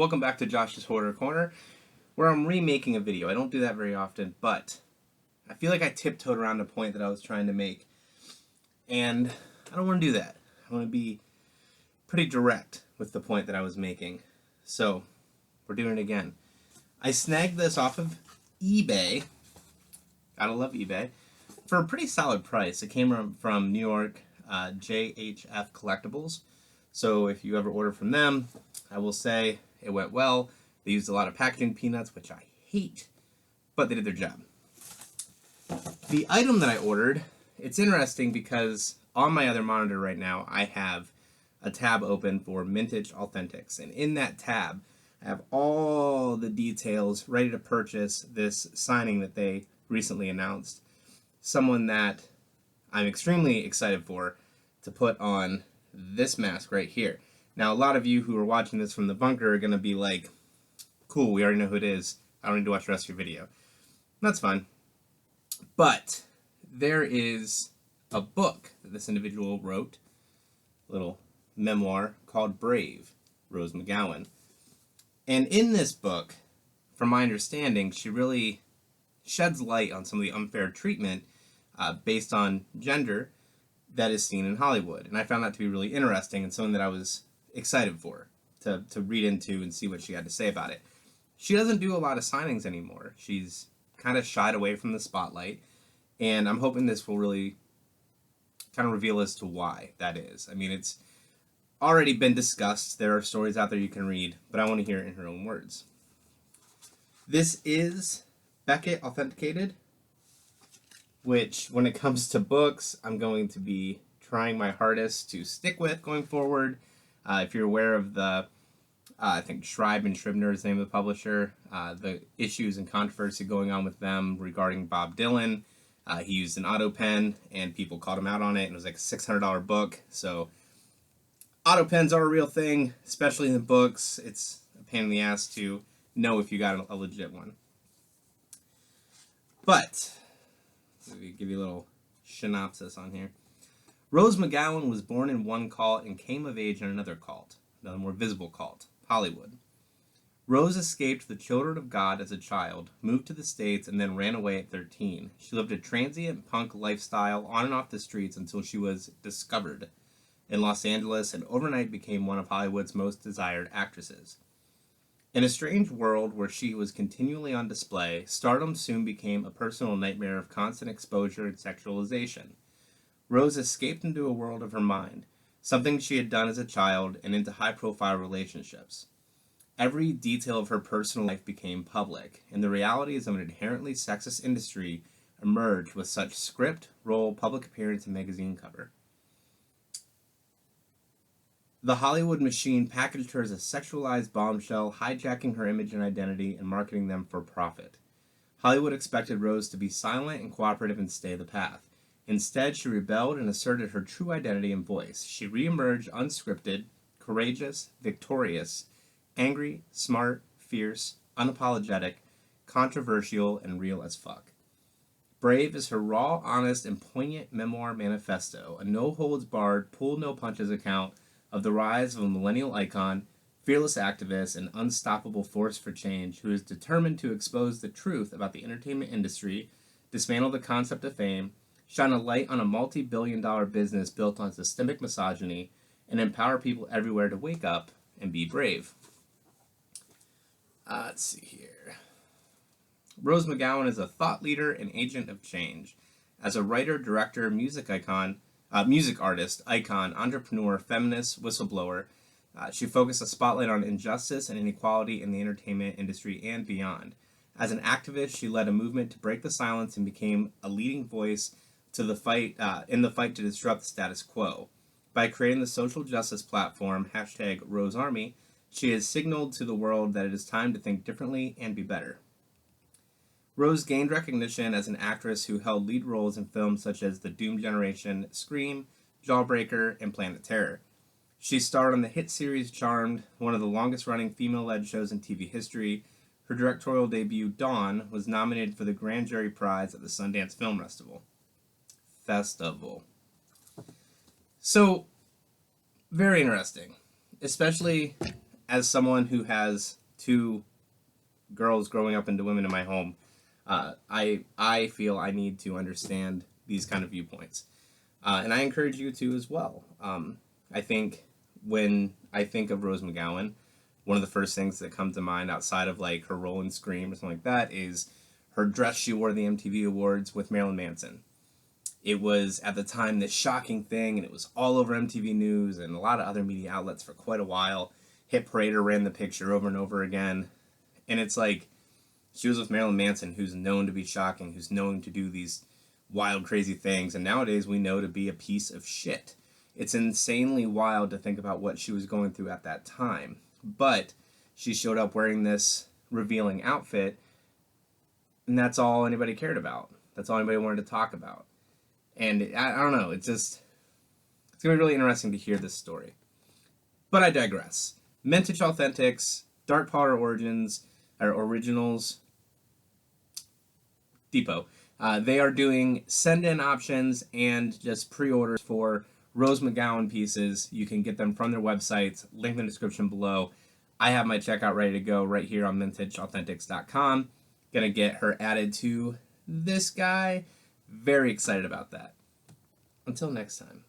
Welcome back to Josh's Horror Corner, where I'm remaking a video. I don't do that very often, but I feel like I tiptoed around the point that I was trying to make, and I don't want to do that. I want to be pretty direct with the point that I was making. So, we're doing it again. I snagged this off of eBay. Gotta love eBay. For a pretty solid price. It came from New York, JHF Collectibles. So if you ever order from them, I will say it went well. They used a lot of packaging peanuts, which I hate, but they did their job. The item that I ordered, it's interesting because on my other monitor right now, I have a tab open for Vintage Authentics. And in that tab, I have all the details ready to purchase this signing that they recently announced. Someone that I'm extremely excited for to put on this mask right here. Now, a lot of you who are watching this from the bunker are going to be like, cool, we already know who it is. I don't need to watch the rest of your video. That's fine. But there is a book that this individual wrote, a little memoir called Brave, Rose McGowan. And in this book, from my understanding, she really sheds light on some of the unfair treatment based on gender that is seen in Hollywood. And I found that to be really interesting and something that I was excited for, to read into and see what she had to say about it. She doesn't do a lot of signings anymore. She's kind of shied away from the spotlight, and I'm hoping this will really kind of reveal as to why that is. I mean, it's already been discussed. There are stories out there you can read, but I want to hear it in her own words. This is Beckett authenticated, which, when it comes to books, I'm going to be trying my hardest to stick with going forward. If you're aware of the, I think Schreiber and Scribner is the name of the publisher, the issues and controversy going on with them regarding Bob Dylan. He used an auto pen, and people called him out on it, and it was like a $600 book. So auto pens are a real thing, especially in the books. It's a pain in the ass to know if you got a legit one. But let me give you a little synopsis on here. Rose McGowan was born in one cult and came of age in another cult, another more visible cult, Hollywood. Rose escaped the children of God as a child, moved to the States, and then ran away at 13. She lived a transient punk lifestyle on and off the streets until she was discovered in Los Angeles and overnight became one of Hollywood's most desired actresses. In a strange world where she was continually on display, stardom soon became a personal nightmare of constant exposure and sexualization. Rose escaped into a world of her mind, something she had done as a child, and into high-profile relationships. Every detail of her personal life became public, and the realities of an inherently sexist industry emerged with such script, role, public appearance, and magazine cover. The Hollywood machine packaged her as a sexualized bombshell, hijacking her image and identity and marketing them for profit. Hollywood expected Rose to be silent and cooperative and stay the path. Instead, she rebelled and asserted her true identity and voice. She reemerged unscripted, courageous, victorious, angry, smart, fierce, unapologetic, controversial, and real as fuck. Brave is her raw, honest, and poignant memoir manifesto, a no-holds-barred, pull-no-punches account of the rise of a millennial icon, fearless activist, and unstoppable force for change who is determined to expose the truth about the entertainment industry, dismantle the concept of fame, shine a light on a multi-billion-dollar business built on systemic misogyny, and empower people everywhere to wake up and be brave. Let's see here. Rose McGowan is a thought leader and agent of change. As a writer, director, music artist, icon, entrepreneur, feminist, whistleblower, she focused a spotlight on injustice and inequality in the entertainment industry and beyond. As an activist, she led a movement to break the silence and became a leading voice in the fight to disrupt the status quo. By creating the social justice platform #RoseArmy, she has signaled to the world that it is time to think differently and be better. Rose gained recognition as an actress who held lead roles in films such as The Doom Generation, Scream, Jawbreaker, and Planet Terror. She starred on the hit series Charmed, one of the longest-running female-led shows in TV history. Her directorial debut, Dawn, was nominated for the Grand Jury Prize at the Sundance Film Festival. So, very interesting, especially as someone who has two girls growing up into women in my home, I feel I need to understand these kind of viewpoints, and I encourage you to as well. I think when I think of Rose McGowan, one of the first things that come to mind outside of like her role in Scream or something like that is her dress she wore at the MTV Awards with Marilyn Manson. It was at the time this shocking thing, and it was all over MTV News and a lot of other media outlets for quite a while. Hit Parader ran the picture over and over again, and it's like she was with Marilyn Manson, who's known to be shocking, who's known to do these wild, crazy things, and nowadays we know to be a piece of shit. It's insanely wild to think about what she was going through at that time. But she showed up wearing this revealing outfit, and that's all anybody cared about. That's all anybody wanted to talk about. And I don't know, it's going to be really interesting to hear this story. But I digress. Vintage Authentics, Dark Powder Origins, or Originals, Depot. They are doing send-in options and just pre-orders for Rose McGowan pieces. You can get them from their websites, link in the description below. I have my checkout ready to go right here on vintageauthentics.com. Gonna get her added to this guy. Very excited about that. Until next time.